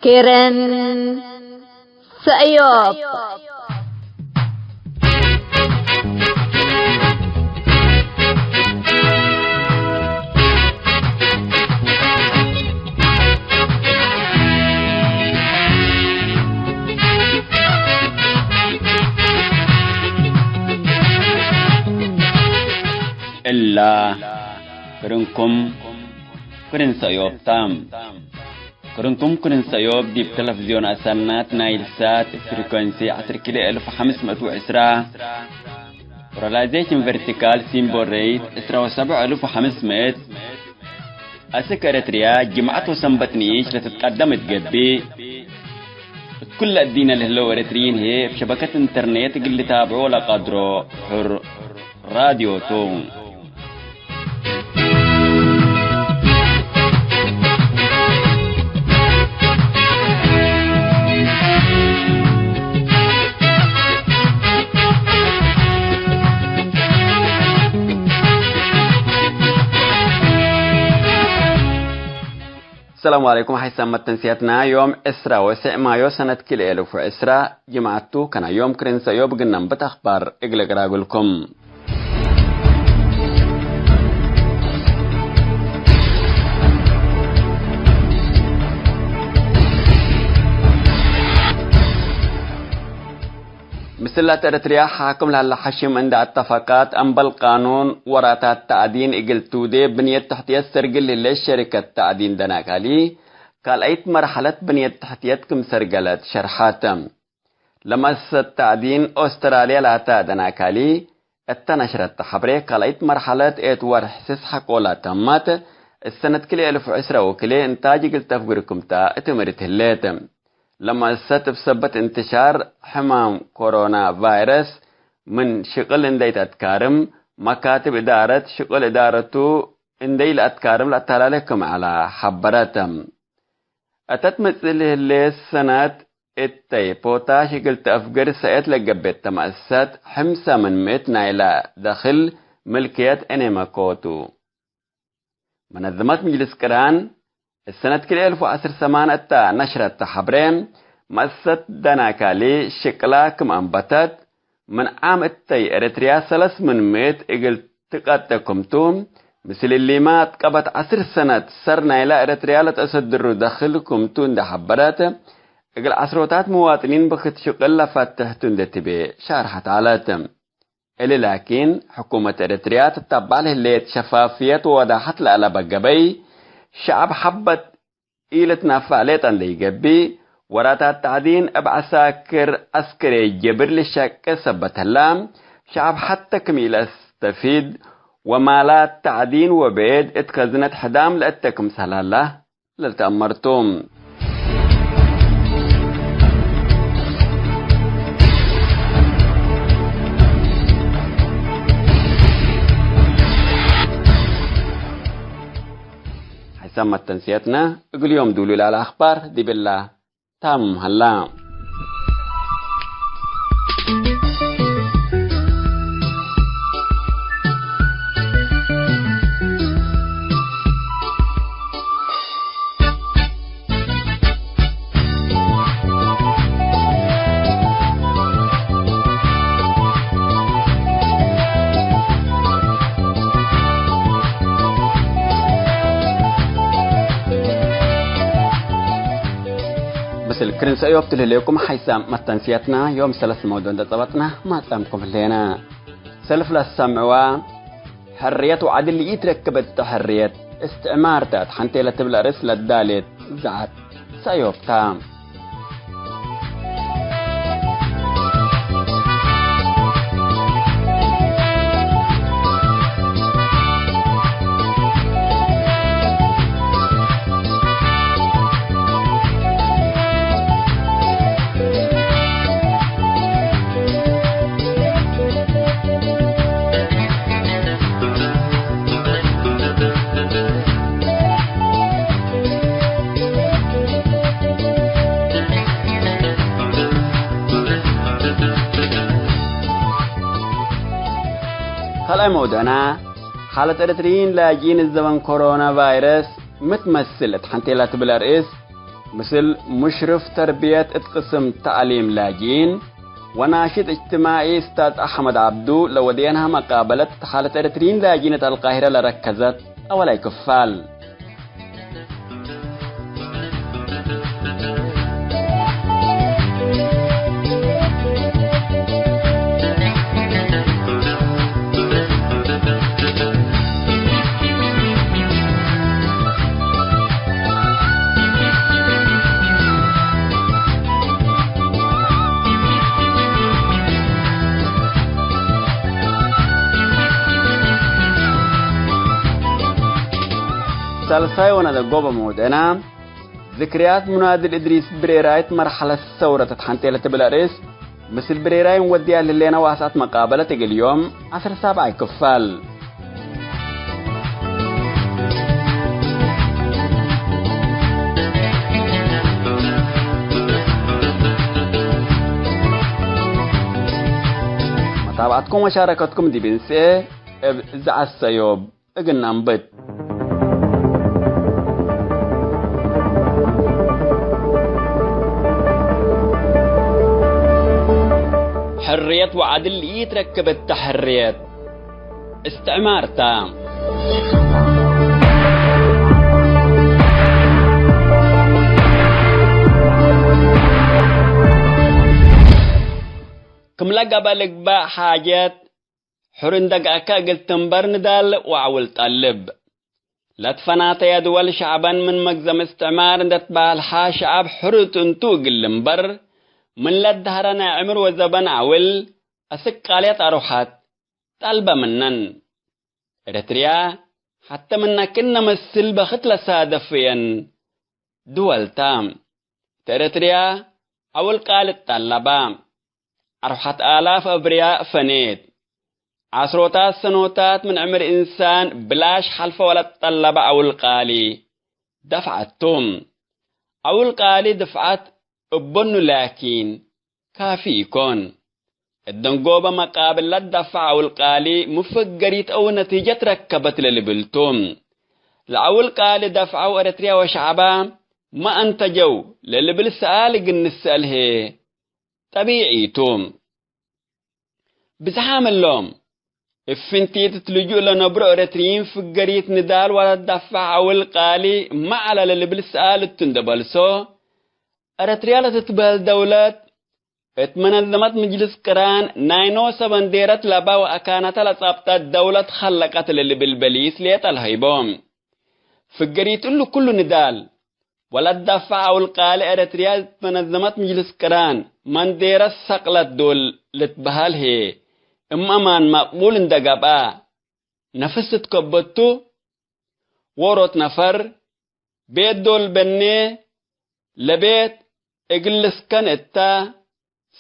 كيرن سأيوب. إلا كرنكم كرن سأيوب تام كرنكم كرن سأيوب دي بتلفزيون أسنات نايل سات فريكونسي 10 كيلو 1510 وراليزيشن فيرتيكال سيمبول ريت 7500 أسكرتريا جمعة وسنبتنيش لتتقدم تقبي كل الدين اللي هلو اريتريين هي بشبكة انترنت اللي تابعوا لقدروا حر راديو توم. السلام عليكم. حيث تنسيتنا يوم إسرا وسع مايو سنة كل ألف وإسرا جمعتو كان يوم كرين سيوب قنن بتخبار إقلق راقلكم. مثل ترتريا حاكم للحشم عند اتفاقات أنبل القانون وراتات التعدين إقلتو دي بنية تحتية سرقل للشركة التعدين دناكالي قال أيت مرحلة بنية تحتية كم سرقلت شرحاتم لما التعدين أستراليا لاتا دناكالي التنشرت حبري قال أيت مرحلة ايت ورحسس حقولا تمات السنة كلي 1010 وكلي انتاج قلتفقركم تا اتمرت الليتم لما ستبسبت انتشار حمام كورونا فيروس من شغل انديت اتكارم مكاتب ادارة شغل ادارتو انديل اتكارم لاتلالكم على حبراتم اتت مثل اللي سنة اتاي بوتا شغل تأفقر سايت لقبت تمأسات حمسة من مئت نايلة داخل ملكية انيما كوتو. منظمات مجلس كران السنة كل 1010 أتا نشرت حبرين مأسست دناكالي شكلا كم أنبتت من عام التي إريتريا 300 إقل تقاتكم توم مثل اللي ما تقبت 10 سنة سرنا إلى إريتريا لتأصدروا داخلكم تون ده حبرات إقل عشرات مواطنين بخت شغل لفتحتون ده تبي شارحة علاتم إلي لكن حكومة إريتريا تتبع له اللي شفافية ووضاحت لألا بقبي شعب حبت إيلتنا فعليت عن ليقبي وراتا التعدين أبعساكر أسكري جبر لشك سبت اللام شعب حتى كميل استفيد ومالات تعدين وبيد اتخزنت حدام لأتكم سهلالله للتأمرتم. سمت تنسيتنا اقول يوم دولو على الأخبار دي بالله تام هلا. الكرن سأيوب تلهيكم حيث متنسيتنا يوم 3 مودون دطبطنا ما تلامكم لنا سلف للسمعوا حرية وعدل يتركب التحرية استعمار تات حنتي لتبلا رسل الدالت زعت سأيوب تام. هلا مودنا حالة إريتريين لاجين الزمن كورونا فيروس متمثلة حنتي لا تبلا رئيس مثل مشرف تربية قسم تعليم لاجين وناشط اجتماعي استاذ أحمد عبدو لودينها مقابلة حالة إريتريين لاجينة القاهرة لركزت أولا كفال. سالفاي وانا قوبة مودنا ذكريات منادي الإدريس بريرايت مرحلة الثورة تتحنتي بلاريس مثل بريراي وديها للينا واسعة مقابلة اليوم 17 كفال. متابعتكم وشاركتكم دي بنسي زع السيوب اقلنا نبت حرية وعدل يتركب التحريات استعمار تام. كم لقى بالك باء حاجات حرندق أكاقل تنبر ندال وعول طلب لا تفنات يا دول شعبا من مقزم استعمار ندتبع الحا شعب حرت انتوق اللمبر من لدهرنا عمر وزبن عول أسك قاليات أروحات طالبة منن إريتريا حتى منا كنا مسل بخت لسادفيا دول تام إريتريا أول قالت طلبا أروحات آلاف أبرياء فنيت عشرات سنوات من عمر إنسان بلاش حلفة ولا طلبة أول قالي دفعتهم أول قالي دفعت أبنو لكن كافي يكون الدنقوبة مقابل للدفع والقالي مفقريت أو نتيجة ركبت للبلتوم لأول قالي دفعوا إريتريا وشعبا ما أنتجوا للبل سآلق النسأل هي طبيعي توم بزحام اللوم افنتي تتلجوا لنبرو إريتريين فقريت ندال ولا الدفع والقالي ما على للبل سآل التندبلسو إريتريا تتبال دولات اتمنظمت مجلس كران ناينو سبنديرت لبا وأكانت لصابت الدولة خلقت للي بالبليس ليت الهيبوم فقريت له كل ندال ولا الدفع والقال إريتريا اتمنظمت مجلس كران من ديرت سقلت دول لتبهال هي امان مقبول اندقابا نفست كبتو وروت نفر بيت دول بني لبيت اجلس كان اتا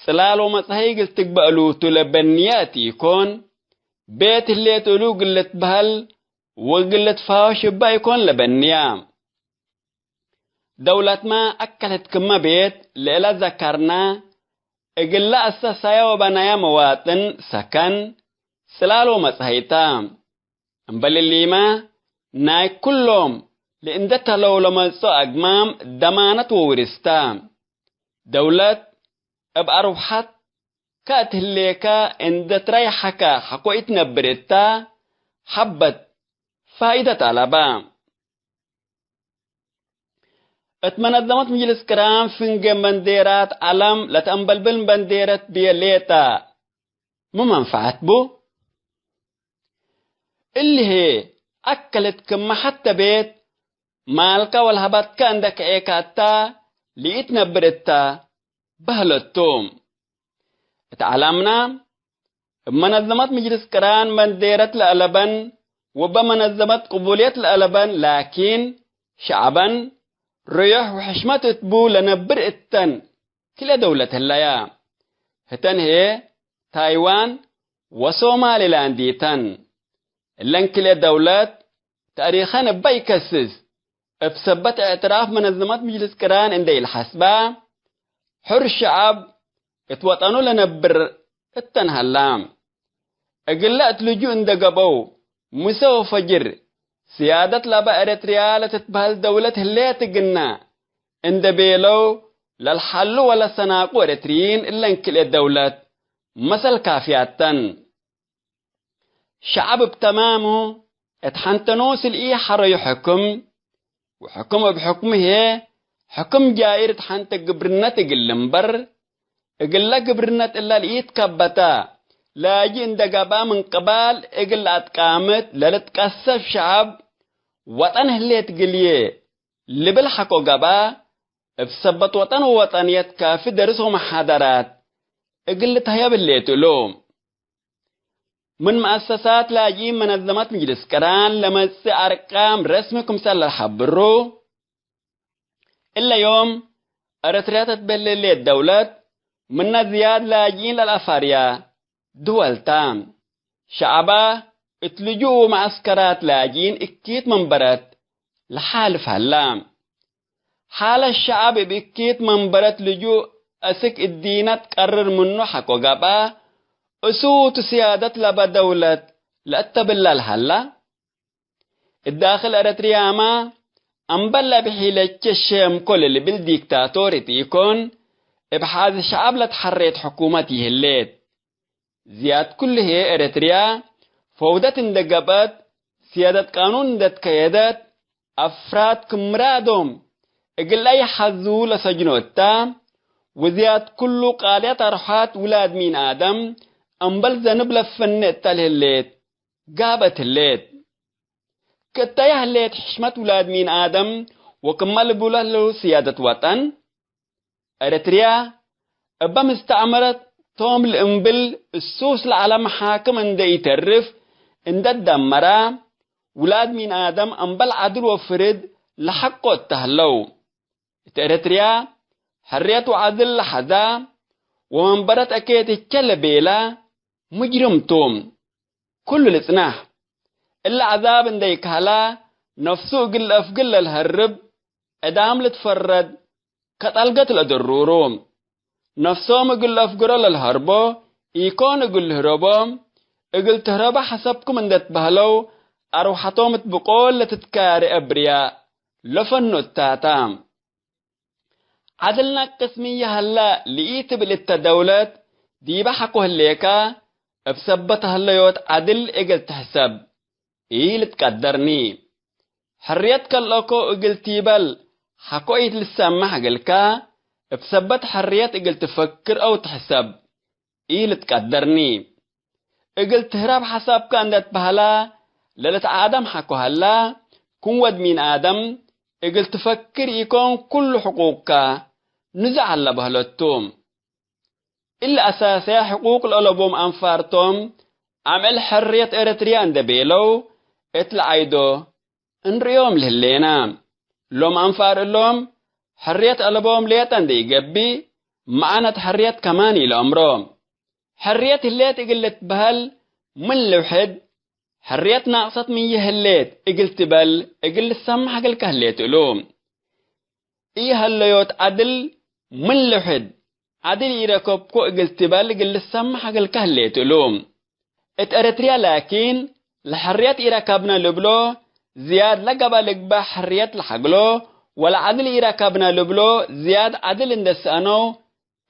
سلالو مصحي قلت تقبلو تلبنياتي يكون بيت اللي تلو قلت بهل وقلت فاوش با يكون لبنيام دولة ما أكلت كما بيت لإلا ذكرنا اقل أساسايا وبنايا مواطن سكن سلالو مصحي تام انبال اللي ما ناي كلهم لإندتا لو لملسو أقمام دمانت وورستام دولة أبأروحات كاتهليكا إن تريحكا حقو إتنبرتا حبت فائدة على اتمنظمت مجلس كرام فنجم بنديرات علم لتنبلبل بنديرات بيليتا مو منفعت بو اللي هي أكلت كما حتى بيت مالكا والهبات كاندك إيكاتا لإتنبرتا بهلتوم اتعلمنا منظمات مجلس كران بنديرت لألبن وبمنظمات قبوليات لألبن لكن شعبا ريح وحشمة تبو لنبر التن كلا دولة الليا هتن هي تايوان وصومالي لانديتن اللان كلا دولات تاريخان بايكسس بسبت اعتراف منظمات مجلس كران اندي الحسبة حر الشعب اتوطنوا لنبر التنهلام اقلات لجوء اندقبو مسو فجر سيادة لابا إريتريا لتتبهل دولة هلية تقنا اندبيلو للحل ولا سناقو إريتريين إلا انكل الدولة مثل كافياتن شعب بتمامه اتحنتنوس الإيه حر يحكم وحكم بحكمه حكم جائر اتحنت قبرنت قلنبر إقلا قبرنت إلا الإيت كبتا لا يجين دقابا من قبال إقلا اتقامت للتقسف شعب وطن هليت قليه اللي بالحقو قبا بسبت وطن وطنيت كافي درسهم محاضرات إقلا تهيب اللي تلوم من مؤسسات لاجئين منظمات مجلس كران لمس أرقام رسمكم سال الحبرو إلا يوم أريتريا تتبلل الدولة من زياد لاجئين للأفاريا دول تام شعبا اتلجوا معسكرات لاجئين اكيت منبرت لحالف هلام حال الشعب بكيت منبرت لجوء أسك الدينة تقرر منه حقو قبا أسوت سيادة لبا دولة لأتبلا الهلا الداخل أريتريا ما أنبلا بحيلة الشام كل اللي بالديكتاتوري تيكون ابحاث الشعب لتحريت حكومته الليت زياد كل هي أريتريا فوضى اندقبت سيادة قانون دت كيادات أفراد كمرادهم اقل أي حظو لسجنو التام وزياد كل قاليات أرحات ولاد مين آدم أنبل زنب لفن التاله الليت قابت الليت كتايه الليت حشمة ولاد مين آدم وكمال بوله له سيادة وطن أريتريا أبا مستعمرت توم الأنبل السوس العالم حاكم عند يترف عند الدمرة ولاد مين آدم أنبل عدل وفرد لحقه التهلو أريتريا حريت وعدل لحظة ومنبرت أكيد الكلبيلة مجرم توم كل الإصناح إلا عذاب انديك هلا نفسه قل أفقل الهرب أدام لتفرد كتلقت الأدروروم نفسهم قل أفقر للهربو يكون قل هربوم قل تهرب حسبكم اندت بهلو أروحتهم تبقول لتتكاري أبرياء لفنو التاتام عدلنا قسمية هلا لقيت بالتدولت دي بحقه الليكا بسبتها الليوت عدل اقل تحسب ايه لتقدرني حريتك اللوكو اقل تيبل حقو ايه للسامح اقلكا بسبت حريت اقل تفكر او تحسب ايه لتقدرني اقل تهرب حسابك اندت بهلا للت آدم حقو هلا كون ود مين آدم اقل تفكر يكون كل حقوقك نزعل بهلتهم إلا أساسيا حقوق الألبوم أنفارتهم عمل حرية إريتريان دبيلو اتلعيدو انريوم لهلينا لوم أنفار اللوم حرية ألبوم ليتان دي قبي معنا حرية كماني لأمروم حرية الليت اقلت بهل من لوحد حرية ناقصت من يهليت اقلت بل اقل السمح اقل كهليت لوم إيه الليوت عدل من لوحد عدل يركب كو قلت بال قل السمح قل كهليت لوم اتأريتريا لكن لحريات يركبنا لبلو زياد لقبا لقبا حريات لحقلو ولا عدل يركبنا لبلو زياد عدل اندسانو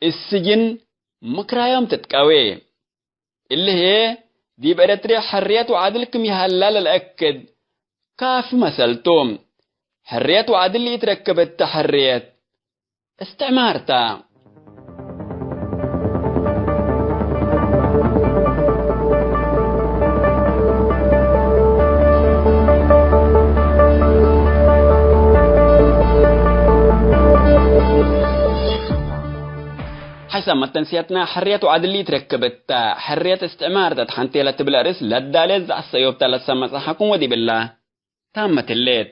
السجن مكرايوم تتكاوي اللي هي دي بأريتريا حريات وعدلكم يهلال الأكد كاف مسلتوم حريات وعدل يتركب التحريات استعمارتا حسب ما تنسيتنا حرية وعدل يتركبت حرية استعمار تحنتي لتبلارس لدالز السيوب تلسا مساحكم ودي بالله تامة الليل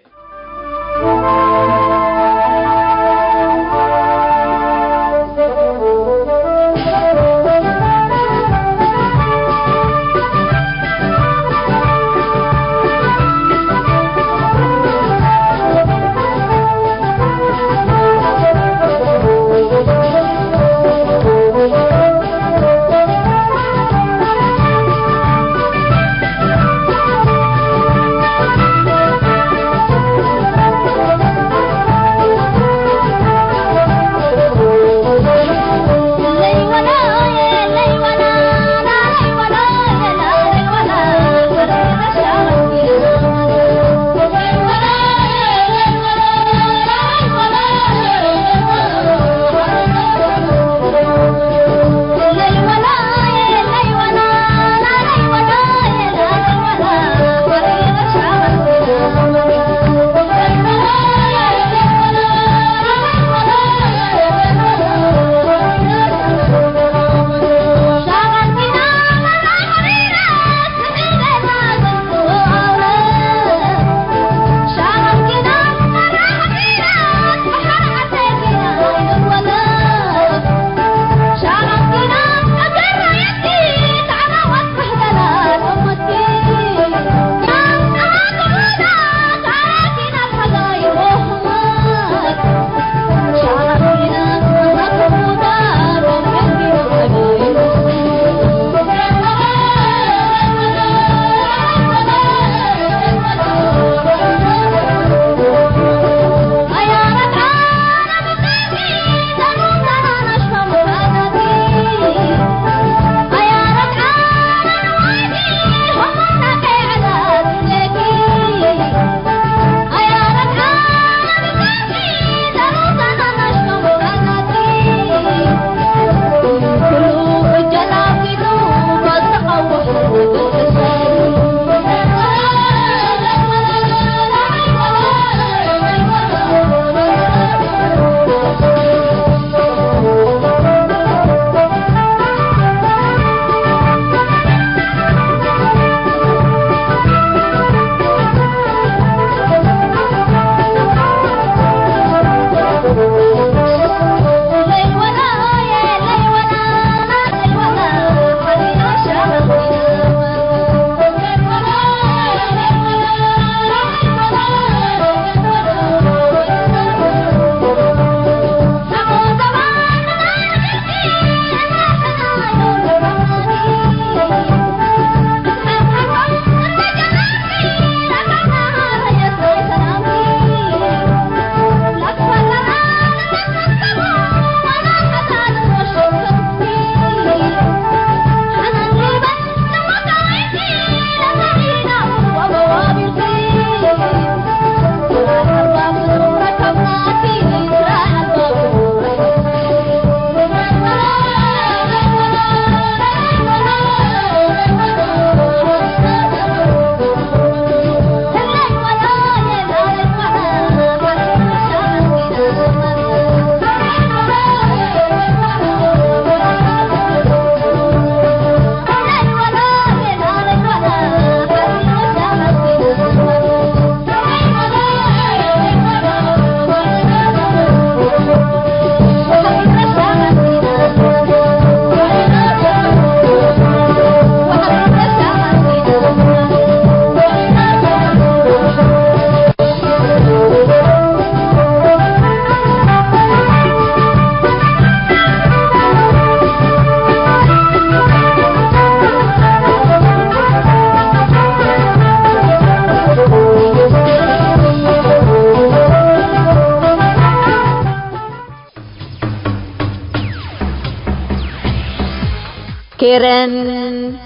كيرن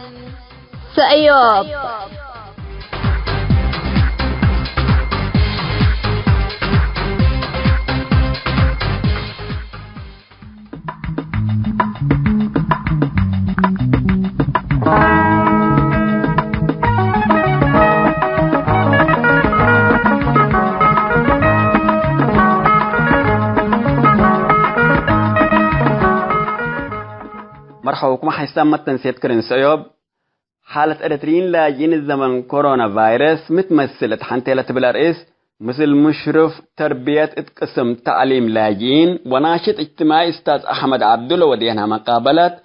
سأيوب مرحبا بكم حيسان متن سيد كرن سيوب حالة أريتريين لاجئين الزمن كورونا فيروس متمثلة حنتيلة بالرئيس مثل مشرف تربية قسم تعليم لاجئين وناشط اجتماعي أستاذ أحمد عبدالله ودينا مقابلة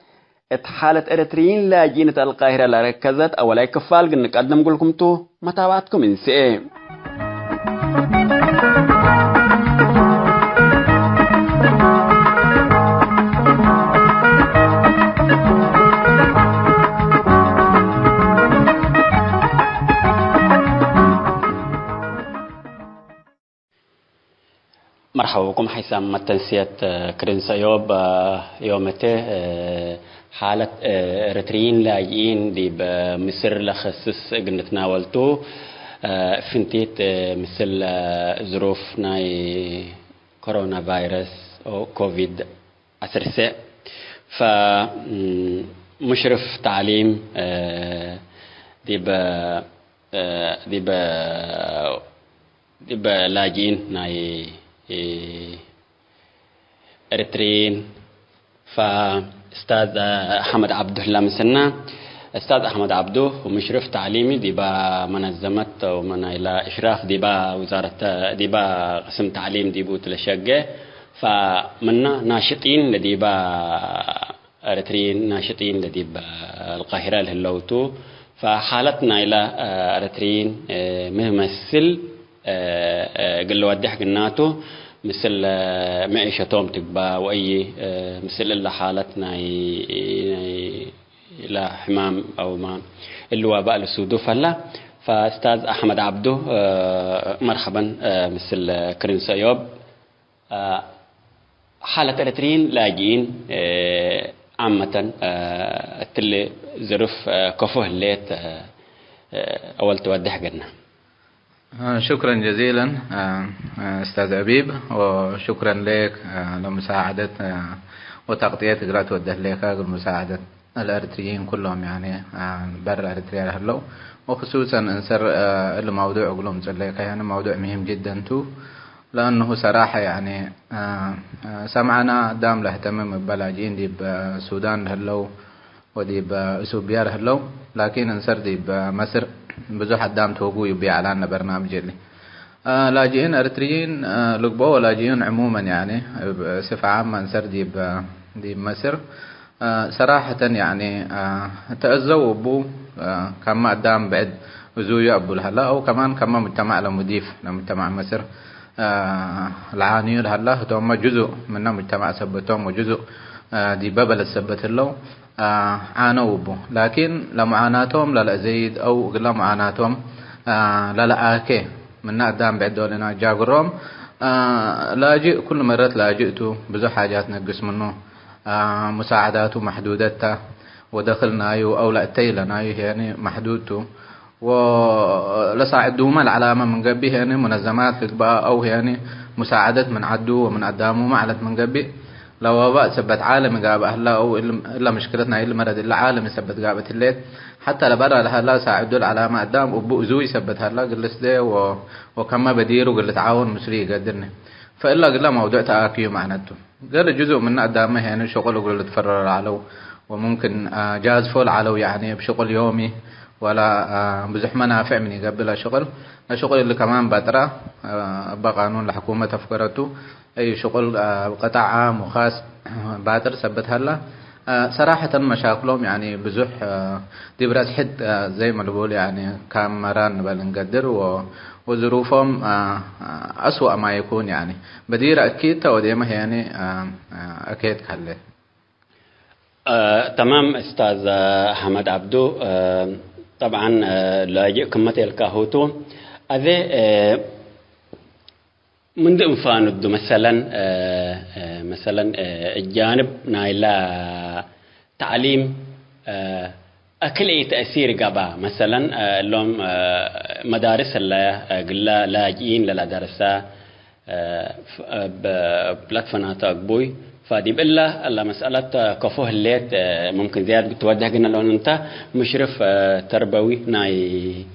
حالة أريتريين لاجئين القاهرة لركزت أولا كفال نقدم لكم تو متابعتكم من سئ مرحبا بكم حيسام متنسية كرين سيوب يومته حالة إريتريين لاجئين دي بمصر لخصص نتناولتو فنتيت مثل ظروف ناي كورونا فيروس أو كوفيد 19 فمشرف تعليم دي لاجئين ناي إريتريين فأستاذ أحمد عبده لامسنا أستاذ أحمد عبده ومشرف تعليمي ديبا منظمة ومن إلى إشراف ديبا وزارة ديبا قسم تعليم ديبو تلشقة فمنا ناشطين لديبا إريتريين ناشطين لديبا القاهرة الهلوتو فحالتنا إلى إريتريين ممثل قال له ودح قناته مثل معيشتهم تقبى وأي مثل إلا حالتنا إلى حمام أو ما الوباء للسودو فلا فأستاذ أحمد عبده مرحبا مثل كريم سيوب حالة إريتريين لاجئين عامة التلي ظروف كفوه الليت أول تودح قلنا شكرا جزيلا أستاذ أبيب وشكرا لك لمساعدة وتغطيتك لا توده لك مساعدة الأريتريين كلهم يعني برا أريتريا هلو وخصوصا انسر الموضوع قلهم لك يعني موضوع مهم جدا تو لأنه صراحة يعني سمعنا دام له اهتمام بلاجين دي بالسودان هلو ودي بأثيوبيا هلو لكن انسر دي بمصر بزو حدام توقو يبيع لنا برنامج اللي لاجئين أريتريين لقبوا ولاجئين عموما يعني بصفة عامة انسر دي بمصر صراحة يعني تأذوا أبو كما قدام بعد وزوي أبو الهلا أو كمان كما مجتمع لمضيف لمجتمع مصر العانيين هلا هم جزء من مجتمع سبتهم وجزء دي ببل السبت اللو عانوا أبو لكن لمعاناتهم لا زيد أو لا معاناتهم لا آكي من قدام بعد دولنا جاقرهم لاجئ كل مرة لاجئتو بزو حاجات نقص منه مساعداته محدودته ودخلنا أو لا تيلنا يعني محدودته ولصاعد دوما العلامة من قبي يعني منظمات تتبع أو يعني مساعدة من عدو ومن قدامه معلت من قبي لو وباء سبت عالم قاب أهلا أو إلا مشكلتنا إلا مرض إلا عالم سبت قابت الليل حتى لبرا لها لا ساعدوا العلامة قدام أبو زوي سبت هلا قلت له وكما بدير وقلت تعاون مسري قدرني فإلا قلنا موضوع تآكيو معناته قال جزء من قدامه يعني شغل وقلت تفرر علو وممكن جاز فول علو يعني بشغل يومي ولا بزح منافع من قبل شغل الشغل اللي كمان باترا بقانون الحكومة تفكرته أي شغل قطاع عام وخاص باتر سبت هلا صراحة مشاكلهم يعني بزح دي براس حد زي ما بقول يعني كامران بنقدر وظروفهم أسوأ ما يكون يعني بدير أكيد توديمه يعني أكيد خليه تمام أستاذ أحمد عبدو طبعا لاجئ كمة الكاهوتو هذا منذ انفاند مثلا الجانب نايلا تعليم أكل أي تأثير قبا مثلا لهم مدارس اللي لاجئين للدرسة بلاتفونات أقبوي فدي بالله الله مسألة كفوه الليت ممكن زيادة بتوجه قلنا لو أنت مشرف تربوي ناي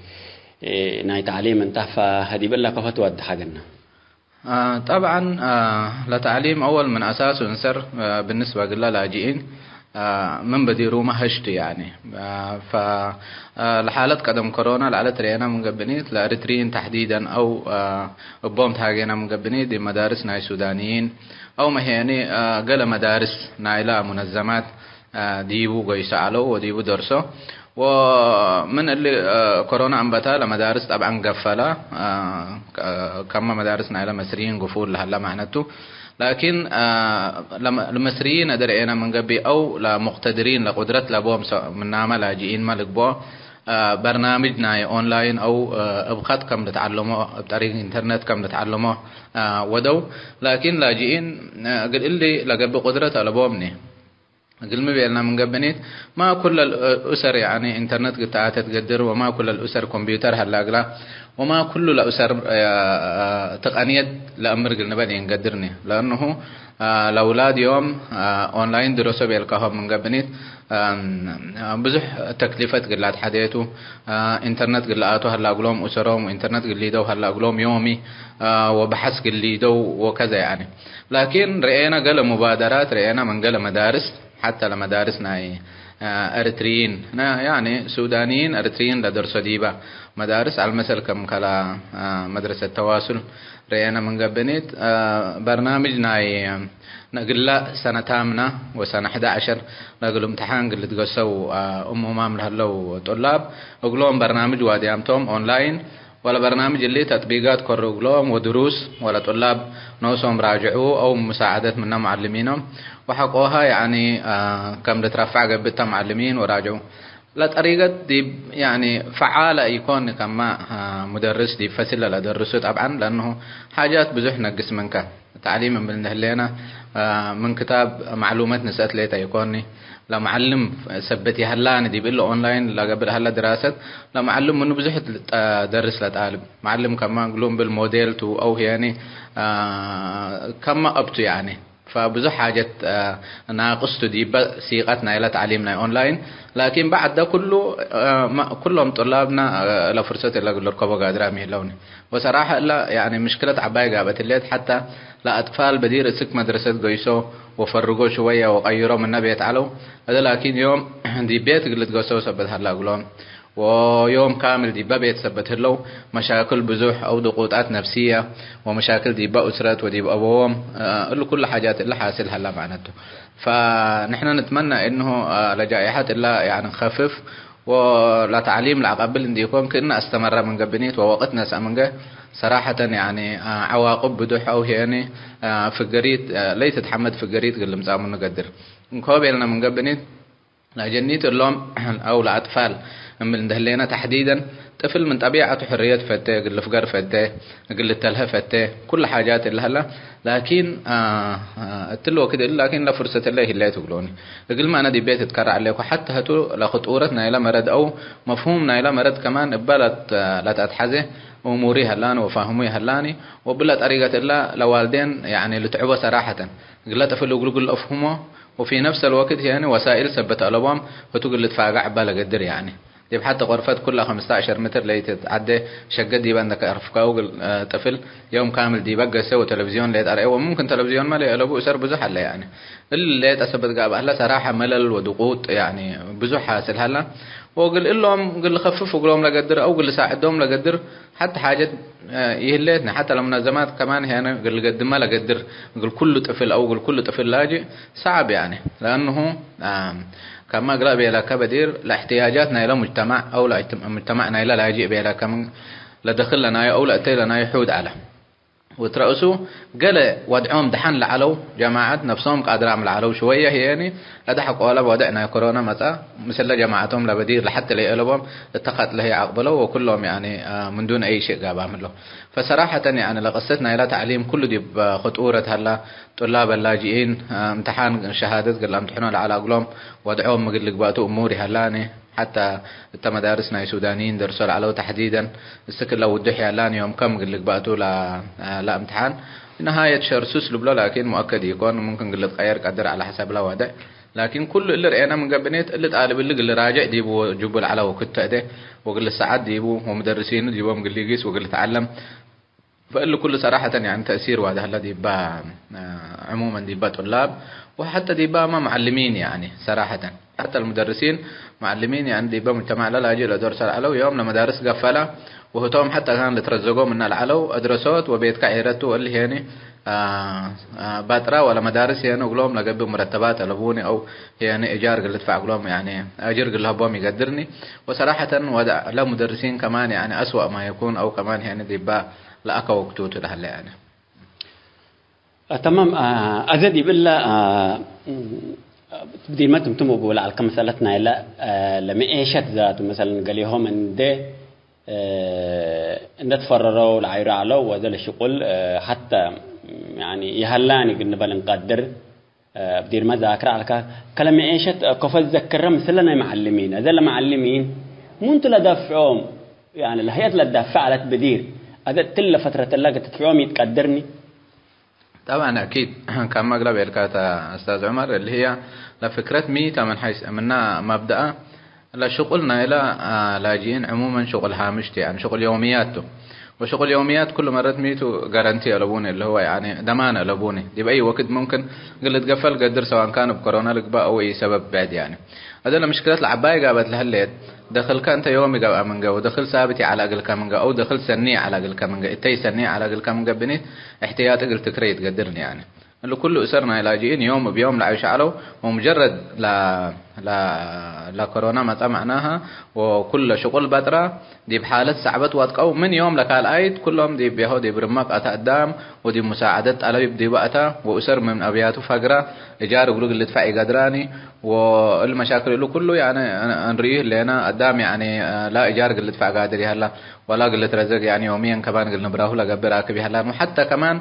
تعليم انت فهدي بالله كفوه توجه حقنا. طبعا لتعليم أول من أساسه انسر بالنسبة للاجئين من بديرو ما هشت يعني فالحالة قدم كورونا لعلى ترينا من قبنيت لأريتريين تحديدا أو بوم تاجينا من قبنيت دي مدارس ناي سودانيين أو ما يعني قال مدارس نايلا منظمات ديبو قيسالو وديبو درسو ومن اللي كورونا أنبتها لمدارس طبعا قفلة كما مدارس نايلا مصريين قفول لهلا معناته لكن المصريين درينا من قبل أو لمقتدرين لقدرة لبوم من نعمة لاجئين مالك بو برنامج ناي أونلاين أو أبخط كم نتعلمه بطريق إنترنت كم نتعلمه ودو لكن لاجئين قل اللي لقب قدرة لبومني قل مبيلنا من قبنيت ما كل الأسر يعني إنترنت قطعات تقدر وما كل الأسر كمبيوتر هلا وما كل الأسر تقنية لأمر قلنا بدي نقدرني لأنه الأولاد يوم أونلاين دراسة بيلقاهم من قبنيت بزح تكلفة قلات حديثه إنترنت قلاته هلا قلهم أسرهم وإنترنت قليدو هلا قلهم يومي وبحث قليدو وكذا يعني لكن رأينا قل مبادرات رأينا من قل مدارس حتى لمدارسنا أريتريين يعني سودانيين أريتريين لدرسوا ديبا مدارس على المثل كم كلا مدرسة التواصل رأينا من قبنيت برنامج ناي نقول سنة تامنة وسنة 11 نقول امتحان قلت قصوا أمهم لهلو طلاب أقولهم برنامج واديامتهم أونلاين ولا برنامج اللي تطبيقات كورجلوم ودروس ولا طلاب نوصهم راجعوه أو مساعدة من معلمينهم وحقوها يعني كم ترفع قبل معلمين وراجعوا لا طريقة دي يعني فعالة يكون كما مدرس دي فسل لا درسه طبعا لأنه حاجات بزح نقص منك تعليم من هلينا من كتاب معلومات نسأت ليتا يكوني لا معلم ثبتي هلا دي بيقول له اونلاين لا قبل هلا دراسه لا معلم منه بزح درس لطالب معلم كمان قلهم بالموديل تو او يعني كما ابتو يعني فبزح حاجة ناقصت دي سيقتنا إلى تعليمنا أونلاين لكن بعد ده كله كلهم طلابنا لفرصة اللي أقول لكم قادر ميلوني وصراحة لا يعني مشكلة عباية قابت الليل حتى لا أطفال بدير سك مدرسة قيسو وفرقوا شوية وغيروا من نبي يتعلوا هذا لكن يوم دي بيت قلت قيسو سبت هلا أقولهم ويوم كامل دي بيت ثبت له مشاكل بزوح أو ضغوطات نفسية ومشاكل دي بأسرة ودي بأبوهم له كل حاجات اللي حاصل هلا معناته فنحن نتمنى إنه لجائحة الله يعني نخفف ولا تعليم العقبل دي يكون كنا استمر من قبنيت ووقتنا سأمنجه صراحة يعني عواقب بدوح أو يعني في الجريد ليس تتحمد في الجريد قل مزامن نقدر نقابلنا من قبنيت لجنيت اللوم أو الأطفال من دهلينا تحديدا طفل من طبيعته حرية فتاه قل فقر فتاه قل التلهى فتاه كل حاجات اللي هلا لكن التلو كده لكن لا فرصة الله اللي تقولوني قل ما أنا دي بيت تكرر عليك وحتى هتو لخطورتنا إلى مرض أو مفهومنا إلى مرض كمان بلد لا تتحزه أموري هلاني وفهمي هلاني وبلا طريقة الله لوالدين يعني لتعبوا صراحة قل طفل يقول أفهمه وفي نفس الوقت يعني وسائل ثبت ألبام وتقول تفاقع بلا قدر يعني دي حتى غرفات كلها 15 متر لي تتعدى شقة دي عندك أرفقه طفل يوم كامل دي بقى سوى تلفزيون ليت أرأي وممكن تلفزيون ما لي ألبو أسر بزح هلا يعني اللي تثبت قاب هلا صراحة ملل وضغوط يعني بزح حاصل هلا وقل لهم قل خففوا قلهم لقدر أو قل ساعدهم لقدر حتى حاجة يهلتنا حتى المنظمات كمان هنا قل قد ما لقدر قل كل طفل أو قل كل طفل لاجئ صعب يعني لأنه كما قال بيلا كبدير لاحتياجاتنا إلى مجتمع أو مجتمعنا إلى لاجئ بيلا كمان لدخل لنا أو لأتي لنا يحود على وترأسوا قال ودعهم دحن لعلو جماعات نفسهم قادرام لعلو شوية يعني لدحق ولا ودعنا كورونا متى مثل جماعتهم لبدير لحتى ليقلبهم اتخذ له عقبلوا وكلهم يعني من دون أي شيء قاب عمله. فصراحة يعني لقصتنا إلى تعليم كله دي بخطورة هلا طلاب اللاجئين امتحان شهادة قال امتحنوا على أقلهم ودعهم مقل لك بقتوا أموري هلاني حتى مدارسنا السودانيين درسوا على تحديدا السكن لو الدحية لان يوم كم قل لك بقتوا لا امتحان نهاية شهر سوس لبلا لكن مؤكد يكون ممكن قل تغير قدر على حسب لا وضع لكن كل اللي رأينا من قبنيت اللي طالب اللي راجع ديبو جبل على وقت ده وقل الساعات ديبو ومدرسين ديبوهم قل يقيس وقل تعلم فقال له كل صراحة يعني تأثير وهذا الذي با عموما دي با طلاب وحتى دي با ما معلمين يعني صراحة حتى المدرسين معلمين يعني دي با مجتمع لا لاجئ لدرس العلو يوم لما مدارس قفلة وهتوم حتى كان لترزقوا من العلو أدرسوت وبيت كعيرته اللي يعني باترا ولا مدارس يعني وقلهم لقبوا مرتبات لبوني أو يعني إيجار قلت فع قلهم يعني أجر قلها بوم يقدرني وصراحة وضع لا مدرسين كمان يعني أسوأ ما يكون أو كمان يعني دي با لا أكا وقتوت لهلا يعني تمام أزدي بالله بدي ما تمتموا بولا على مسألتنا لا لما إيشت ذات مثلا قال لهم إن ده إن تفرروا العير على وذا الشغل حتى يعني يهلاني قلنا بنقدر بدير ما ذاكر على كلام إيشت كفز ذكر مثلنا معلمين هذا المعلمين مو أنتوا لا دافعهم يعني الهيئة لا دافع على بدير هذا تل فترة تلاقي تدفعهم يتقدرني طبعا أكيد كان ما قلب الكاتا أستاذ عمر اللي هي لفكرة ميتا من حيث منا مبدأ لا شغلنا إلى لاجئين عموما شغل هامشتي يعني شغل يومياته وشغل يوميات كل مرة ميتو جارانتي لبوني اللي هو يعني ضمان لبوني دي بأي وقت ممكن قلت قفل قدر سواء كان بكورونا لك بقى أو أي سبب بعد يعني هذا مشكلة العباية قابت لهالليل دخل كانت يومي قاب منجا ودخل ثابتي على أقل كمنجا أو دخل سني على أقل كمنجا التي سني على أقل كمنجا بنيت احتياط قلت تكريت قدرني يعني اللي كل أسرنا لاجئين يوم بيوم لعيش علو ومجرد لا كورونا ما معناها وكل شغل بترا دي بحالة صعبة واتقو من يوم لك الآيد كلهم دي بيهودي برمك أتقدم ودي مساعدة على دي وقتها وأسر من أبياته فقرة إيجار وقلق اللي تفعي قدراني والمشاكل اللي كله يعني نريه لنا قدام يعني لا إيجار اللي تفع قادري هلا ولا قلت رزق يعني يوميا كمان قلنا براه لا قبل راكبي هلا وحتى كمان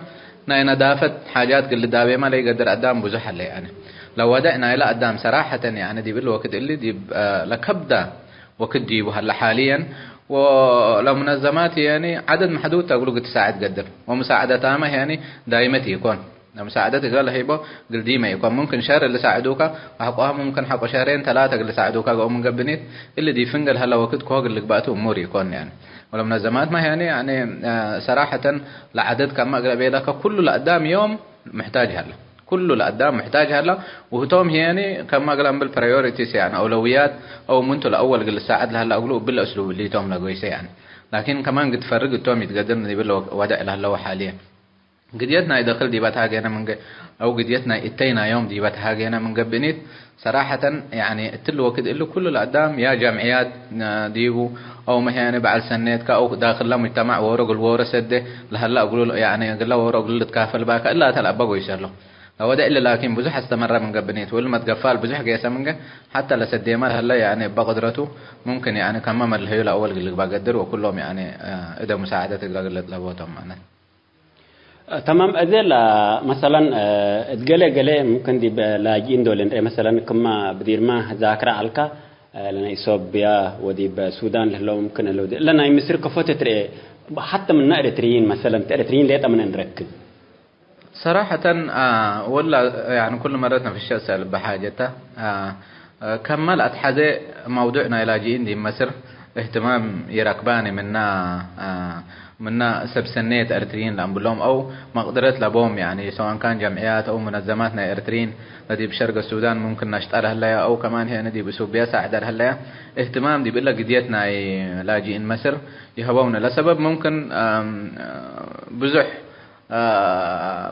ناينا دافت حاجات قل دابي ما لي قدر قدام بزح اللي يعني لو ودعنا إلى قدام صراحة يعني دي بالوقت اللي دي لكبدا وقت ديبو هلا حاليا ولو منظمات يعني عدد محدود تقولوا قد تساعد قدر ومساعدة تامة يعني دائمتي يكون مساعدتك قال هيبو قل ديما يكون ممكن شهر اللي ساعدوك وحقوها ممكن حقو شهرين ثلاثة اللي ساعدوك أو من قبنيت اللي دي فنقل هلا وقت كوغ اللي بقاتوا أمور يكون يعني ولا منظمات ما يعني صراحة لعدد كما قربي لك كله لقدام يوم محتاج هلا كله لقدام محتاج هلا وهتوم يعني كما قلنا بالبريوريتيز يعني أولويات أو منتو الأول قل ساعد لهلا أقولوا بالأسلوب اللي توم لقويسة يعني لكن كمان قد فرق التوم يتقدرنا دي بالوضع لهلا حاليا قديتنا يدخل دي بتهاجينا من أو قديتنا اتينا يوم دي بتهاجينا من قبنيت صراحة يعني التلو وقت اللي كله لقدام يا جمعيات ديبو أو مهانة بعد سنتك أو داخل له مجتمع ورق الورثة ده لهلا أقولوا يعني قال له ورق اللي تكافل باك إلا تلعبوا يشلوا هو ده إلا لكن بزح استمر من قبنيت ولا ما تقفل بزح جيسا منه حتى لسديمات هلا يعني بقدرته ممكن يعني كمان اللي هي الأول اللي بقدر وكلهم يعني إذا مساعدة تقدر لبوتهم معنا تمام أذل مثلا تقلق ممكن دي لاجين دولين مثلا كما بدير ما ذاكرة علكا لنا إثيوبيا ودي بسودان لو ممكن لو لنا يمسر كفوت تري حتى من إريتريين مثلا إريتريين ليه تمن نركز صراحة ولا يعني كل مرتنا في الشيء بحاجته كمل أتحدى موضوعنا لاجئين دي مصر اهتمام يركباني منا سبسنيت إريتريين لأنبلهم أو مقدرة لبوم يعني سواء كان جمعيات أو منظماتنا إريتريين التي بشرق السودان ممكن نشتغل هلا أو كمان هي ندي بسوبيا ساعد هلا اهتمام دي بالله قديتنا لاجئين مصر يهوون لسبب ممكن بزح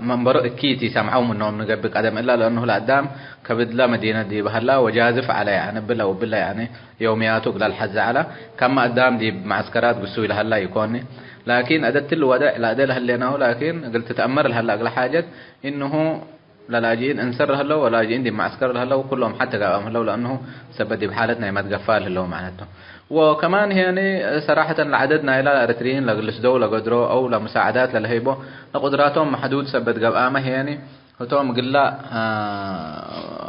من برء كيتي سمعوا منهم نقبل قدم إلا لأنه الأدام كبد لا مدينة دي بهلا وجازف على يعني بلا وبلا يعني يومياته قل الحز على كما أدام دي معسكرات قصوي لهلا يكوني لكن أدت الوداع لا أدل هليناه لكن قلت تأمر لهلا أقل حاجة إنه لا لاجئين انسر هلا ولا لاجئين دي معسكر هلا وكلهم حتى قاموا هلا لأنه سبب دي بحالتنا ما تقفال هلا معناته وكمان يعني صراحة عددنا إلى أريتريين لجلس دولة قدروا أو لمساعدات للهيبو لقدراتهم محدود سبت قامه يعني هتوم قلا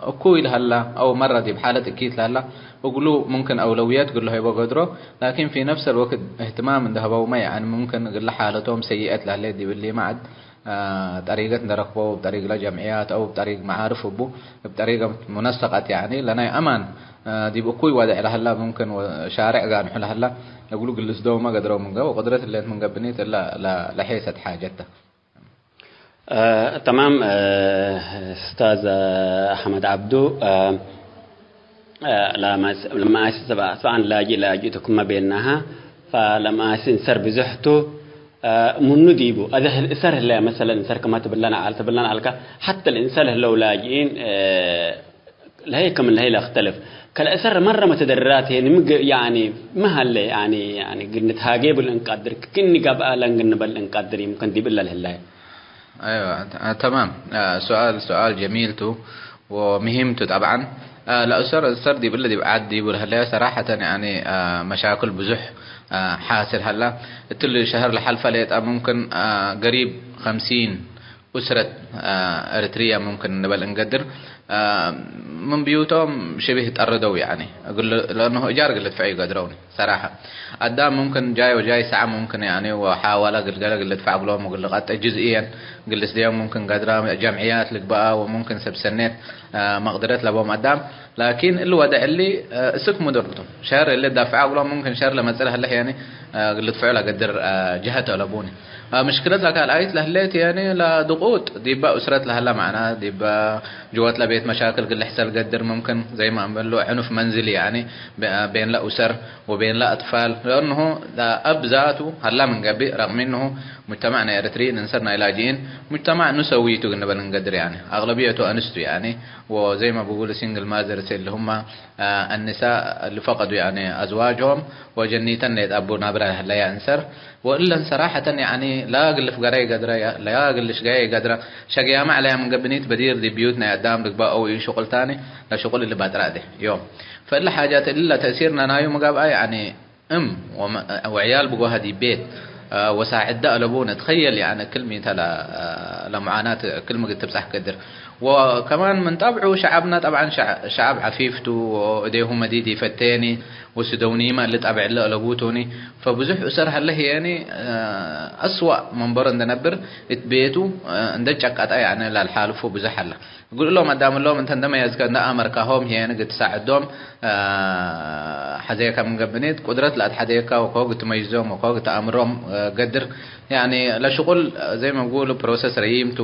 أكويل هلا أو مرة دي بحالة أكيد هلا وقولوا ممكن أولويات قلوا هيبو قدروا لكن في نفس الوقت اهتمام ده هو ما يعني ممكن قلا حالتهم سيئة لهلا دي باللي معد بطريقة نركبه بطريقة جمعيات أو بطريقة معارف وبو بطريقة منسقة يعني لنا أمان دي بقوي وضع لهلا ممكن وشارع قاعد نحل هلا يقولوا جلس دو ما قدروا من جو وقدرت اللي من قبنيت إلا لحيسة حاجته. تمام أستاذ أحمد عبدو لما سواء لاجي تكون بينها فلما سنسر بزحته منو ديبو هذا الإسر اللي مثلا إسر كما تبلنا على حتى الإنسان لو لاجئين لهي كم اللي هي اختلف كالأسر مرة متدررات يعني ما هل يعني قلنا تهاجب الانقدر كني قبل قلنا بالانقدر يمكن دي بالله لله. أيوة تمام سؤال جميل تو ومهمته طبعا الأسر دي بالله دي بعد دي بالهلا صراحة يعني مشاكل بزح حاصل هلا تلي شهر لحلفة ليت ممكن قريب 50 أسرة أريتريا ممكن نبل نقدر من بيوتهم شبه تأردوا يعني أقول لأنه إيجار قلت في أي قدروني صراحة قدام ممكن جاي ساعة ممكن يعني وحاول قلت في عقلهم وقل لغات جزئيا قلت ديهم ممكن قدرة جمعيات لك بقى وممكن سبسنات مقدرات لبهم قدام لكن الوضع اللي سك مدرتهم شهر اللي دافع عقلهم ممكن شهر لما تسألها اللي يعني قلت فعلا قدر جهته لبوني مشكلتها كالآيت لهليت يعني لضغوط دي بقى أسرة لهلا معنا دي بقى جوات لبيت مشاكل قل حسال قدر ممكن زي ما عمل له عنف منزلي يعني بين لا أسر وبين لا أطفال لأنه أب ذاته هلا من قبل رغم إنه مجتمعنا إريتري ننصرنا علاجين مجتمع نسويته قلنا بنقدر يعني أغلبيته أنستو يعني وزي ما بقول سينجل ماذرز اللي هم النساء اللي فقدوا يعني أزواجهم وجنيتن يتأبون برا هلا ينسر وإلا صراحة يعني لا أقل في قرية قدرة لا أقلش جاي قدرة شقيا ما عليها من قبنيت بدير دي بيوتنا قدام لك بقى أو شغل تاني لا شغل اللي باترا ده يوم فإلا حاجات إلا تأثيرنا نايو مقابل يعني وعيال بقوا هدي بيت وساعد ألبونا تخيل يعني كلمة لمعاناة كلمة قد تبصح قدر وكمان من طبعه شعبنا طبعا شعب عفيفته وديهم مديدي فتاني وسدونيما اللي تابع له لبوتوني فبزح أسر هلا يعني أسوأ من برند نبر اتبيتو عندك قطع يعني للحالف وبزح هلا يقول لهم قدام لهم انت عندما يذكر نأمر كهم يعني قد تساعدهم حديقة من قبنيت قدرت لا حديقة وكوج تميزهم وكوج تأمرهم قدر يعني لا شغل زي ما بقولوا بروسس ريمته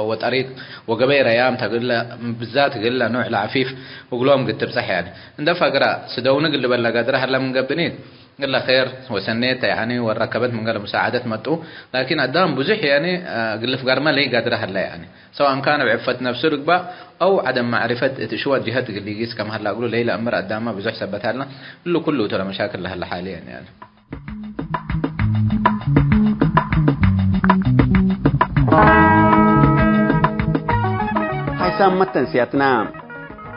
وطريق وقبير أيام تقول بالذات تقول نوع العفيف وقولهم قد تبصح يعني عند فقرة سدونا قل بلا قدر هلا من قبنيت قال له خير وسنيت يعني والركبت من قال مساعدة متو لكن قدام بزح يعني قال في قرمة لي قادرة هلا يعني سواء كان بعفة نفسه ركبة أو عدم معرفة شو الجهات اللي يقيس كم هلا أقوله ليلة أمر قدامه بزح سبت هلا كله ترى مشاكل هلا حاليا يعني حسام متن سياتنا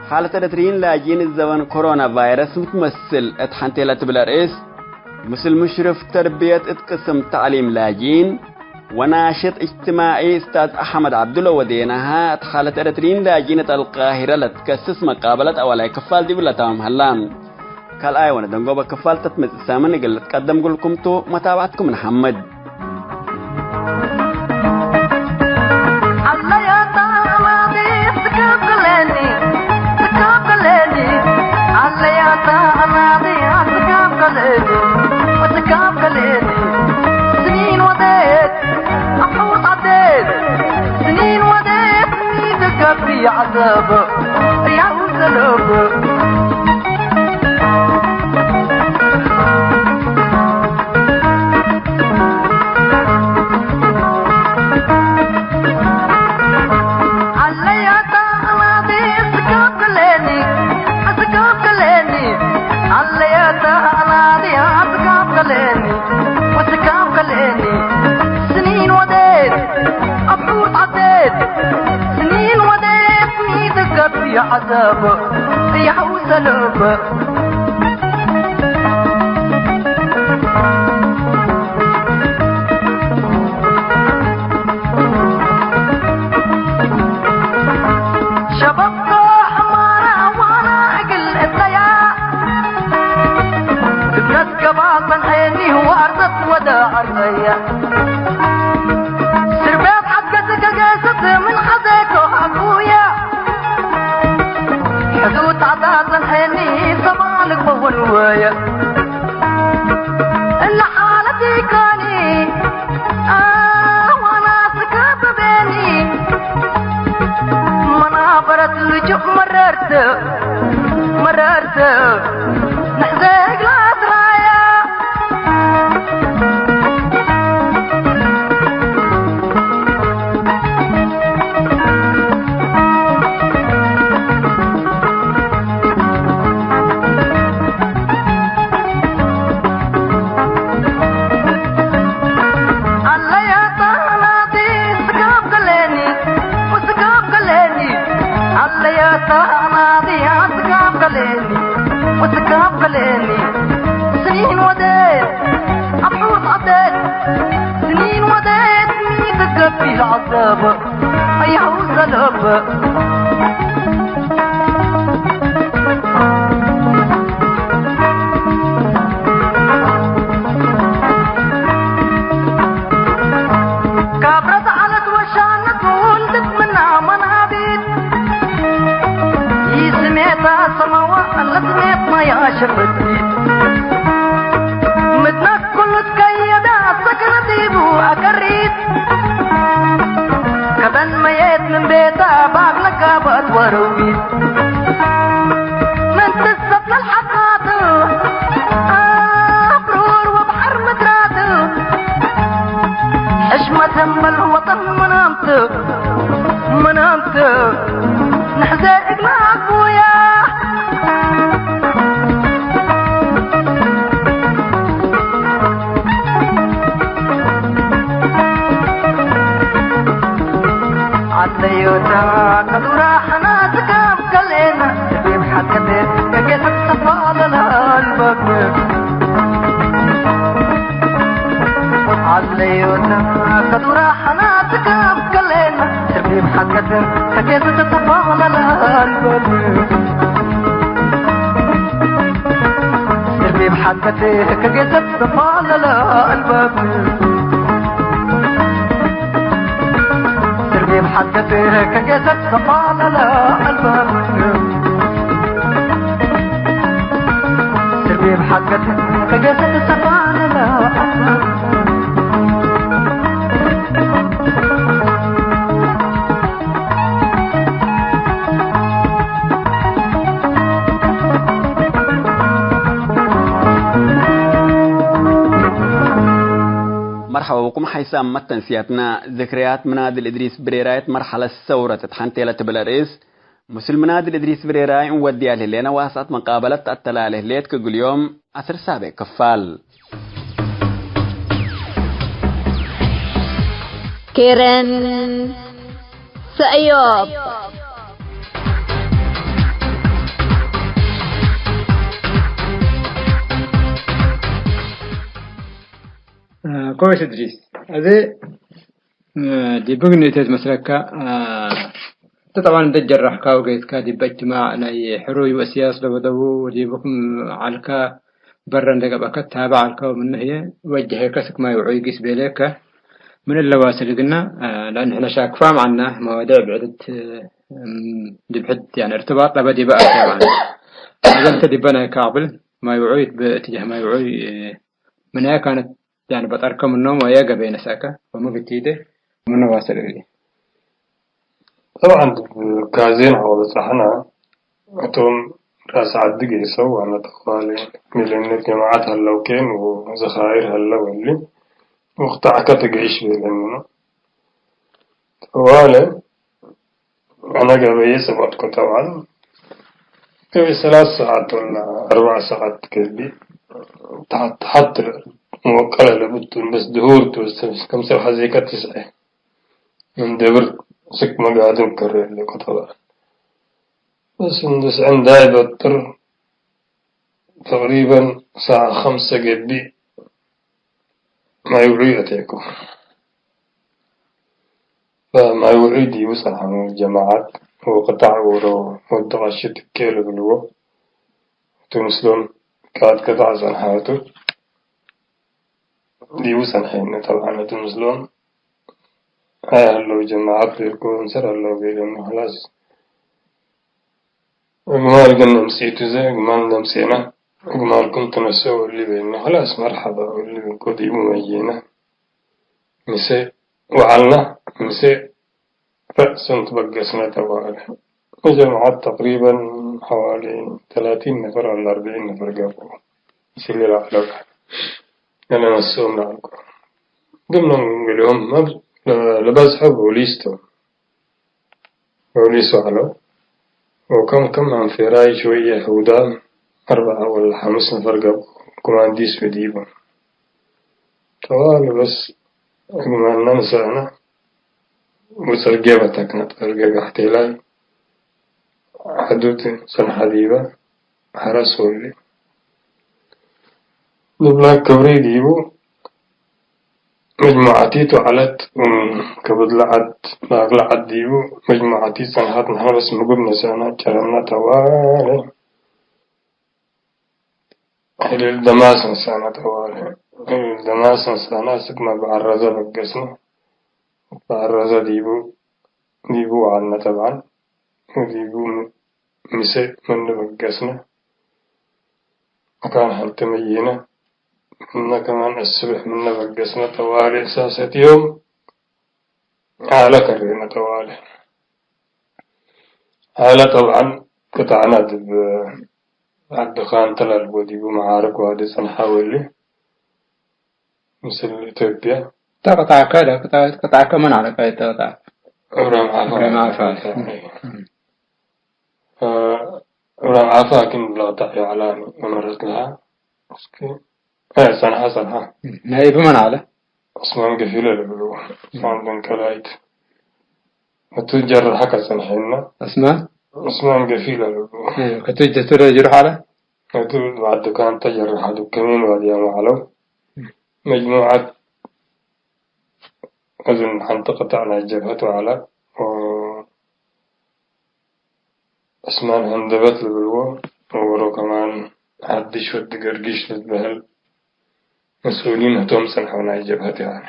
حالة الاترين لاجين الزمن كورونا فيروس متمثل اتحنتيلة بالرئيس مثل مشرف تربية اتقسم تعليم لاجين وناشط اجتماعي استاذ احمد عبدالله ودينها حالة الاترين لاجينة القاهرة لتكسس مقابلة اولا كفال دي بلتهم هلام كالآية وندنقوبة كفال تتمز السامن قل تقدم قلكم تو متابعتكم محمد سنين وديت أحوط عديت سنين وديت يدك في عذاب يا وزلب تكفي عذاب يحوس لب شباب حمارة وانا اقل الضياء ابنت كباطن عيني وارضت وداع الرياء سربات حقتك قاست من حدك وحقويا حدود عداطن عيني سمالك بولوايا اللي حالتي كاني وانا سكاب بيني منابرة اللجوء مررت نحزق لا ترايا الله يا طهناتي سكاب قليني وسكاب قليني الله يا طهناتي سكاب قليني وسكاب قليني سنين وديت عطوط عديت سنين وديت ميتك في العذاب أيها الزلب كابرت علت وشانت وولدت منها منابيت يسميتها سماوات اللي سميت ما ياشرتي مدنك كل تكيدا سكنتي بو أكريت كبن ميت من بيتها باب لكابت ورويت من تسط للحقات برور وبحر مدرات حشمة هم الوطن منامت نحزق معك ويا عطيوتا كدورا حناتك بكلينا بيبحث كتير كيف تفضل القلب عليوتا كدورا حناتك بكلينا تربيب حقتك كيف تتفاضل القلب تربيب حقتك كيف تتفاضل القلب تربيب حقتك كيف تتفاضل القلب تربيب حقتك كيف تتفاضل القلب مرحبا بكم حيسام متن سياتنا ذكريات منادل إدريس بريرايت مرحلة الثورة تتحنتي لتبلاريس مسل منادل إدريس بريراي ودي عليه لنا واسط مقابلة التلاله ليت كل يوم أثر سابق كفال كيرن سأيوب كويس إدريس هذا دي بغني تتمسلكا طبعا ده جرح كاو جيت كادي باجتماع لاي حروي وسياس لبدو ودي بكم علكا برا دقا بكت تابع علكا ومن هي وجه كسك ما يوعي قيس بيليكا من اللواسل قلنا لأن احنا شاك فاهم عنا مواضيع بعدة دي بحد يعني ارتباط لبدي بقى طبعا إذا انت دي بنا كابل ما يوعي باتجاه ما يوعي من هي كانت يعني بتركم النوم وياقى بين ساكا وما بتيده من واصل إليه طبعا كازين هو صحنا أتوم راس عدق يسوى أنا تقالي من الجماعات هاللوكين وزخائر هاللولي واختعكت تعيش بيننا ولا أنا قبل يسبقك طبعا قبل 3 ساعات ولا 4 ساعات كذي تحت موكلة لبتون بس دهورت كم سوى حزيكة 9 من دبر سك ما قاعدين كرر اللي قطبا بس عندها بطر تقريبا الساعة 5 قدي ما يوعي أتيكو، فما يوعي يوصل عن الجماعات وقطع ودغشت كيلو بالو تمسلون كاد قطع عن حياته يوصل حين طبعا تمسلون لو جماعات بيكون سر الله بيلم خلاص جمال قلنا مسيتو زي جمال نمسينا جمال كنت نسوي اللي بيننا خلاص مرحبا واللي بنكون يوم يجينا مسي وعلنا مسي فأسنت بقسنا توالي جماعات تقريبا حوالي 30 نفر ولا 40 نفر قبل يسلي العلاقة أنا نسوم لعلكم قمنا نقول لهم لبزحب وليستو على وكم عن فراي شوية هودان 4 ولا 5 نفر قبل كمان ديس بديبا طوال بس ما ننسى أنا وسرقبتك نترقب احتلاي حدوتي سن حديبة حرسوا لي نبلاك كبري ديبو مجموعتي تعلت كبد لعد ديبو مجموعتي سنحات نحرس مقبنا سنة كرمنا توالي حلي الدماسن سنة توالي الدماسن سنة سكما بعرزة بقسنا بعرزة ديبو عنا طبعا وديبو مسي من بقسنا وكان حلت مينا كنا كمان الصبح منا بقسنا طوالي أساسة يوم على كرينا طوالي على طبعا قطعنا الدخان تلال وديبو معارك وهذا سنحاول لي مثل إثيوبيا تقطع كذا قطع كمان على كذا تقطع أبرام عافا كن بلغطاء يعلاني ومرت لها سنحة هاي بمن على أصمان قفيلة لبلو أصمان بن كلايت وتجر حكا سنحينا أصمان قفيلة لبلو كتوجد تروح على وتجر بعد كان تجر حدو كمين وديان وعلو مجموعة أظن حنطقة على الجبهة على أسمان هندبت لبلو ورو كمان عدش ودقرقش للبهل مسؤولين هتوم سنحونا الجبهة يعني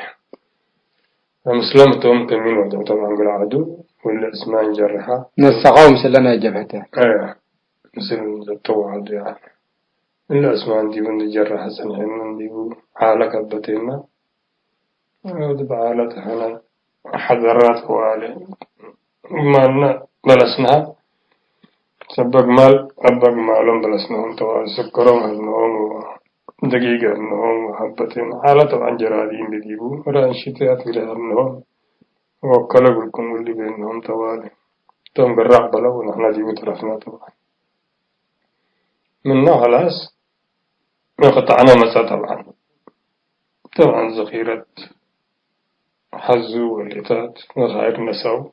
المسلم هتوم كمين ودو طبعا قل عدو ولا اسمان جرحة نسقاو مسلنا الجبهة ايه مثل زبطو عدو يعني إلا اسمان ديبون جرحة سنحن ديبو حالة كبتنا ودب حالة هنا حضرات والي مالنا بلسنها سبق مال أبق مالهم بلسنهم طوال سكرهم هزنهم دقيقة أنهم محبتين حالة طبعا جرادين بديبو وران شتات ولا أنهم وكلا بكم اللي بينهم طوالي توم بالرعب بلا ونحن ديبو طرفنا طبعا مننا خلاص قطعنا مسا طبعا ذخيرة حزو والإتات وغير نساو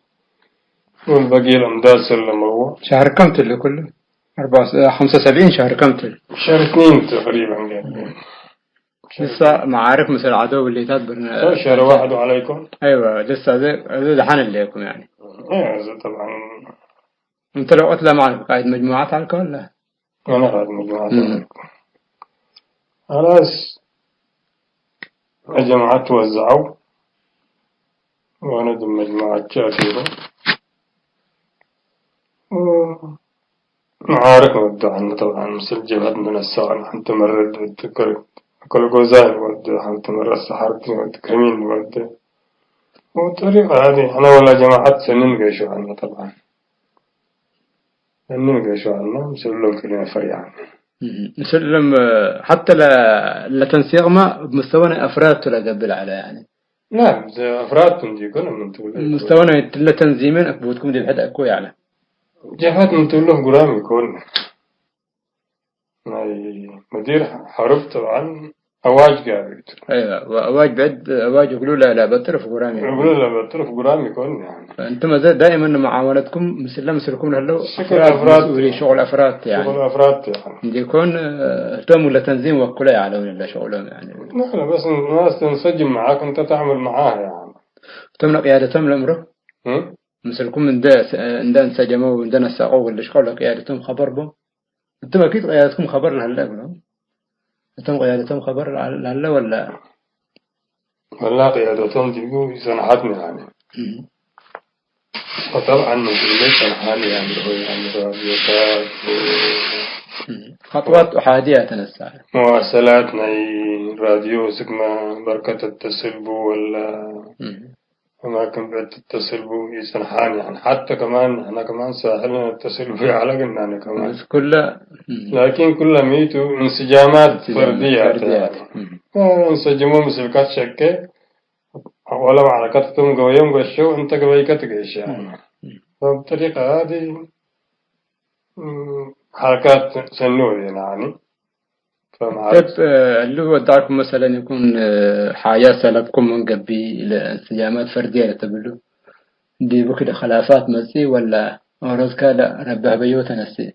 والبقي الأمداد سلموا شهر كم تل كله 75 شهر كم تل شهر 2 تقريبا يعني لسه معارك مثل العدو اللي تدبر شهر 1 عليكم ايوه لسه هذا دحان اللي لكم يعني ايه طبعا انت لو قتله معك قاعد مجموعات على ولا انا قاعد مجموعات عليكم خلاص الجماعات توزعوا وانا ضمن مجموعات كثيرة معارك ودعنا طبعا مثل جبهة من الساعة نحن تمرد وتكرد كل جوزان ود تمر السحرتين ود كمين ود والطريقة هذه أنا ولا جماعة سنين قيشوا عنا طبعا سنين قيشوا عنا مسلم كلنا فريعا مسلم حتى لتنسيق ما بمستوى أفراد تلا قبل على يعني لا أفراد تنجي كنا من تقول مستوى تنظيمين أكبوتكم دي بحد أكوي على جهات من تقول له قرام يكون مدير حرب طبعا أواج قابلت ايوه واواج بعد اواج يقولوا لا بطرف قرامي يقولوا لا بطرف قرام يكون يعني فانتم دائما معاونتكم مثلكم هلو شكل أفراد مسؤولي شغل افراد يعني شغل أفراد يعني يكون تم ولا تنظيم وكله على ولا شغلهم يعني نحن بس الناس تنسجم معاك أنت تعمل معاها يعني تم قيادتهم الامر هم؟ مثلكم من ده انسجموا وعندنا ساقوا ولا شغل قيادتهم خبر بهم انتم اكيد قيادتكم خبر لهلا انتم قيادتهم خبر لهلا ولا والله قيادتهم تجيبوا سنحتنا يعني وطبعا مسؤولية سنحاني يعني هو يعني راديوكات خطوات أحادية تنسى مواصلات ناي راديو سكما بركة اتصل بو ولا أماكن بعد تتصل بو يسنحاني يعني حتى كمان احنا كمان ساحلنا نتصل بو على قلنا أنا كمان بس كلها لكن كلها ميتو انسجامات فردية يعني انسجموا مسلكات شكة ولا معركتهم قويم قشوا انت قويكتك ايش يعني فبالطريقة هذه حركات سنور يعني طيب اللي هو داركم مثلا يكون حياة سلبكم من قبل انسجامات فردية تبلو دي بكده خلافات مسي ولا أورز كلا ربع بيوت نسي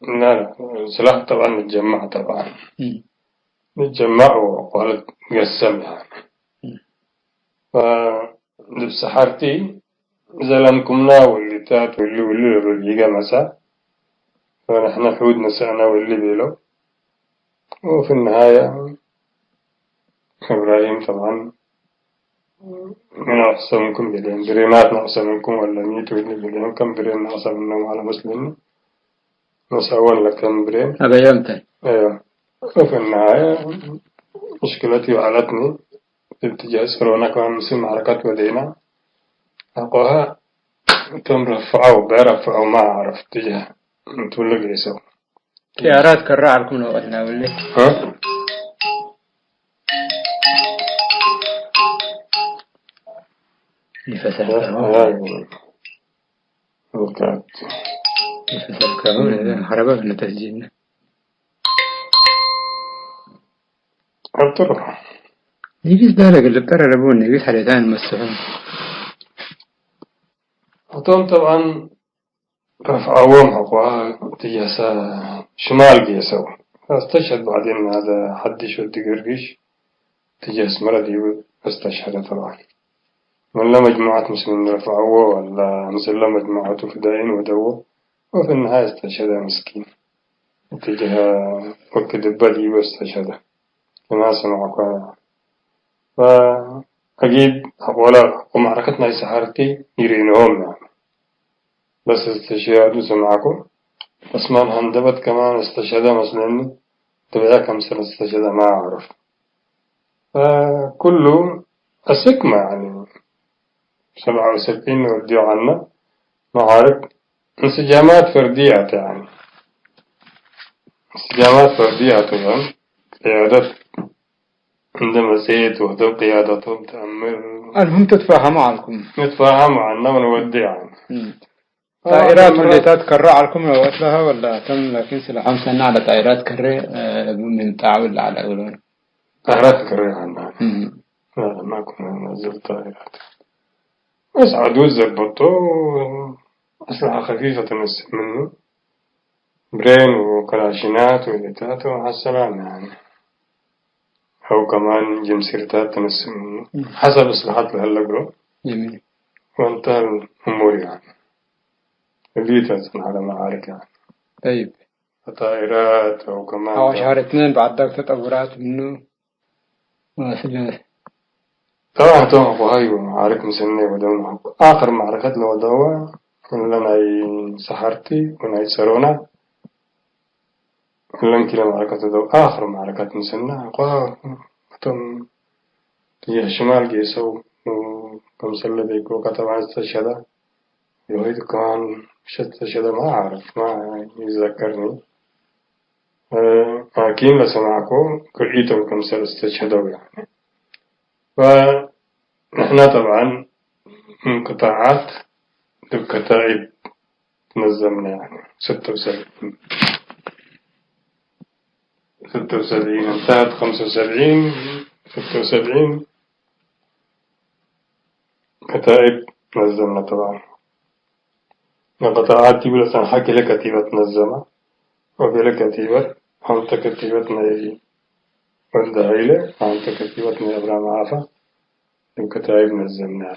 لا سلاح طبعا نتجمع طبعا نتجمع وقالت قسم يعني فلبس حارتي زلمكمنا واللي تات واللي بالجيجا مسا فنحن حود نسأنا واللي بيلو وفي النهاية إبراهيم طبعا من أحسن منكم بلين برينات نقص منكم ولا ميت ودني بلين كم برين نقص منهم على مسلمين نسأول لك كم برين أبا يومتين أيوة وفي النهاية مشكلتي وعلتني في اتجاه سفرونا كمان مسلم معركات ودينا أقوها تم رفعوا برفعوا ما أعرف اتجاه تولق يسو خيارات كراع لكم وقتنا واللي ها يفسح وكات يفسح كهون حربا في تسجيلنا أبطرها يجيس دارك اللي بترى لبون يجيس حريتان مسحون أتوم طبعا رفعوهم أقوى تجاسة شمال جيسو استشهد بعدين هذا حدش ودقرقش تجاس مرضي استشهد طبعا ولا مجموعة مسلمين رفعوه ولا مثل مجموعة فدائين ودوه وفي النهاية استشهد مسكين اتجاه وكد بدي واستشهد كما سمعوا فأكيد أولا ومعركتنا يسحرتي يرينهم يعني بس استشهدوا سمعكم عثمان هندبت كمان استشهد مسلمين تبعها كم سنة استشهد ما أعرف فكله السكمة يعني 77 وديو عنا معارك انسجامات فردية يعني انسجامات فردية طبعا قيادات عندما زيد وهدو قيادتهم تأمر المهم تتفاهموا عنكم نتفاهم عنا ونودي يعني طائرات اللي تتكرر لكم وقتها ولا تم لكن سلاحهم سنة على طائرات كرة من تعاون على أولون طائرات كريه عنا لا ما كنا ننزل طائرات بس عدو زبطوا أسلحة خفيفة تنسب منه برين وكلاشينات وإليتات ومع السلامة يعني أو كمان جمسيرتات تنسب منه حسب إصلاحات لهاللقلو جميل وانتهى الأمور يعني إليتات على معارك يعني طيب طائرات أو كمان أو شهر 2 بعد ذلك تطورات منه طبعا توقف هاي معارك مسنة ودونا آخر معركة لودوا لنا سحرتي وناي سرونا لن كلا معركة دو آخر معركة مسنة تم تجاه شمال جيسو كم سلة بيكو طبعا استشهد يوهيد كمان استشهد ما أعرف ما يذكرني لكن لسمعكم كرئيتم كم سلة استشهدوا يعني ونحن طبعا من قطاعات الكتائب نظمنا يعني 76 76 انتهت 75 76 كتائب نظمنا طبعا قطاعات تقول أصلا حكي لكتيبة نظمة وفي لكتيبة أنت كتيبة نيجي والدهيلة أنت كتيبة نيجي أبراهيم عافا كتائب نظمنا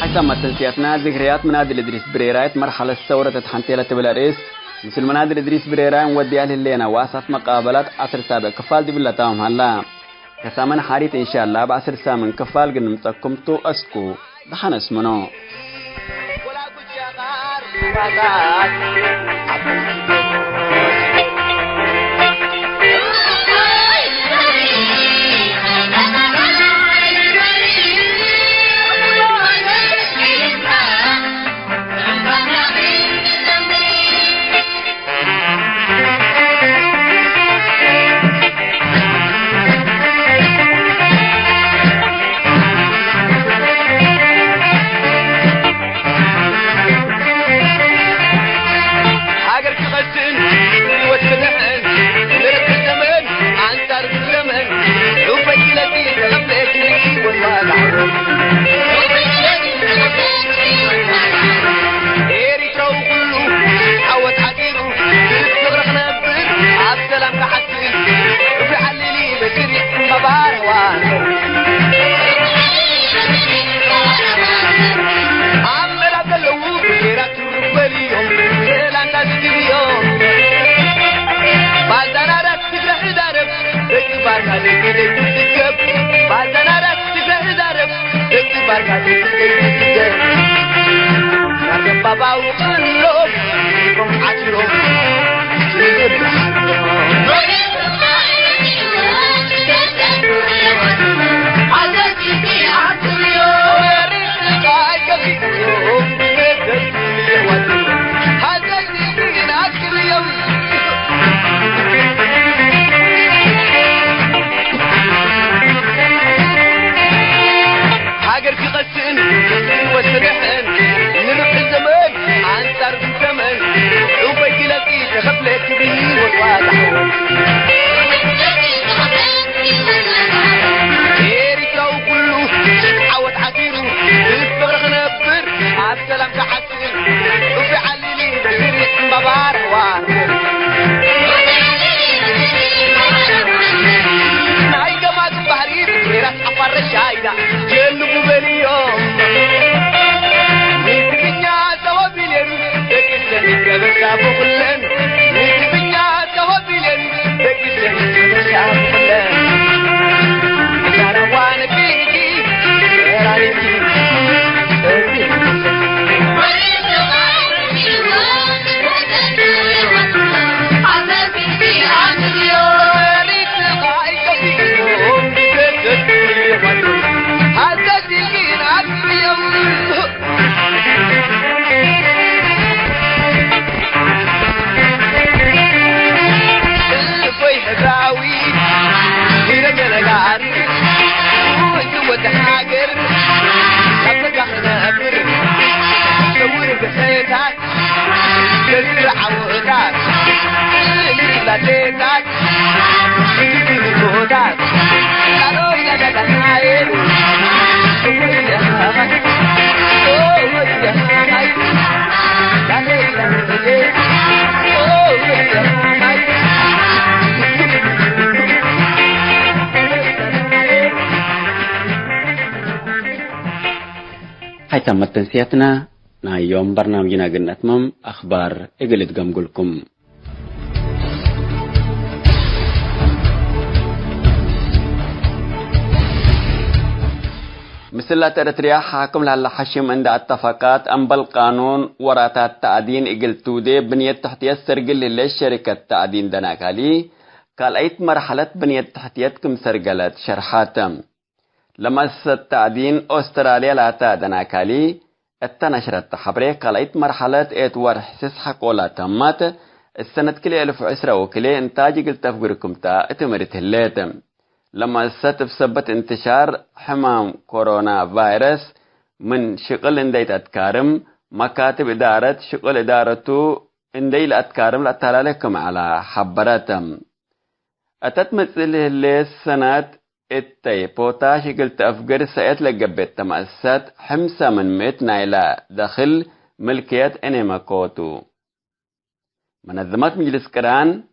حسب تنسيقنا ذكريات منادل إدريس بريرايت مرحلة ثورة تحنتيلة بلاريس مثل منادل إدريس بريرايت مودي أهل اللينا واسط مقابلات عصر سابق كفال دي بالله تاهم هلا كسامن حاريت إن شاء الله بعصر سامن كفال قنم تقمتو أسكو دخان اسمنو هاي تمت تنسيتنا نا يوم برنامجنا قلنا تمام أخبار إقلت قمقلكم مثل ترتريا حاكم لعل حشم عند اتفاقات أنبل قانون وراتات تعدين إقلتودي بنية تحتية سرقل للشركة تعدين دناكالي قال أيت مرحلة بنية تحتيتكم سرقلت شرحاتم لما التعدين أستراليا لا تادنا كالي التنشرت حبري قلعت مرحلة اتور حسس حق ولا تمت السنة كلي 1010 وكلي انتاج قلت أفقركم تا اتمرت الليتم لما الستف سبت انتشار حمام كورونا فيروس من شغل انديت أتكارم مكاتب إدارة شغل إدارته اندي لأتكارم لأتلالكم على حبراتم أتت مثل اللي سنة التي بوتاش قلت أفقر سأت لقبت تمأسات حمسة من 100 نايلة داخل ملكية انيما كوتو منظمات مجلس كران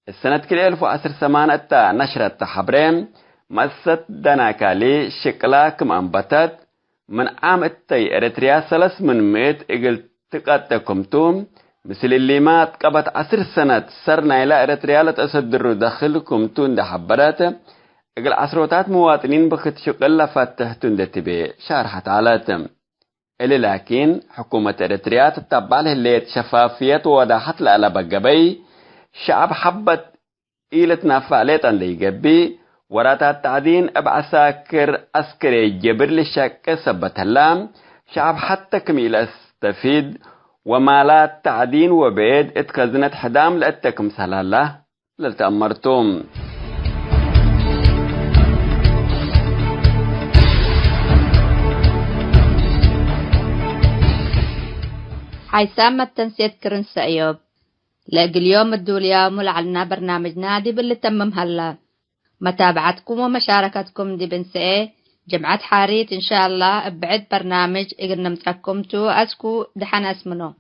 السنة كل 1010 أتا نشرت حبرين مأسات دناكالي شكلا كم أنبتت من عام التي إريتريا 300 إقل تقاتكم توم مثل اللي ما تقبت 10 سنة سرنا إلى إريتريا لتأصدروا داخلكم تون ده حبرات إقل عشرات مواطنين بخت شغل لفتحتون ده تبي شارحت علاتم إلي لكن حكومة إريتريا تتبع له اللي شفافية ووضاحت لألا بقبي شعب حبت إيلتنا فعليت عن دي قبي وراتا التعدين أبعساكر أسكري جبر للشك سبت اللام شعب حتى كميل استفيد وما لا تعدين وبيد اتخزنت حدام لأتكم سلالة للتأمرتم حيسام التنسيت كرنس أيوب لاقي اليوم الدوليوم لعلنا برنامج نادي باللي تمم هلا متابعتكم ومشاركتكم دي بنسئة جمعة حاريت إن شاء الله بعد برنامج إقلنا متركمتو أسكو دحان اسمنو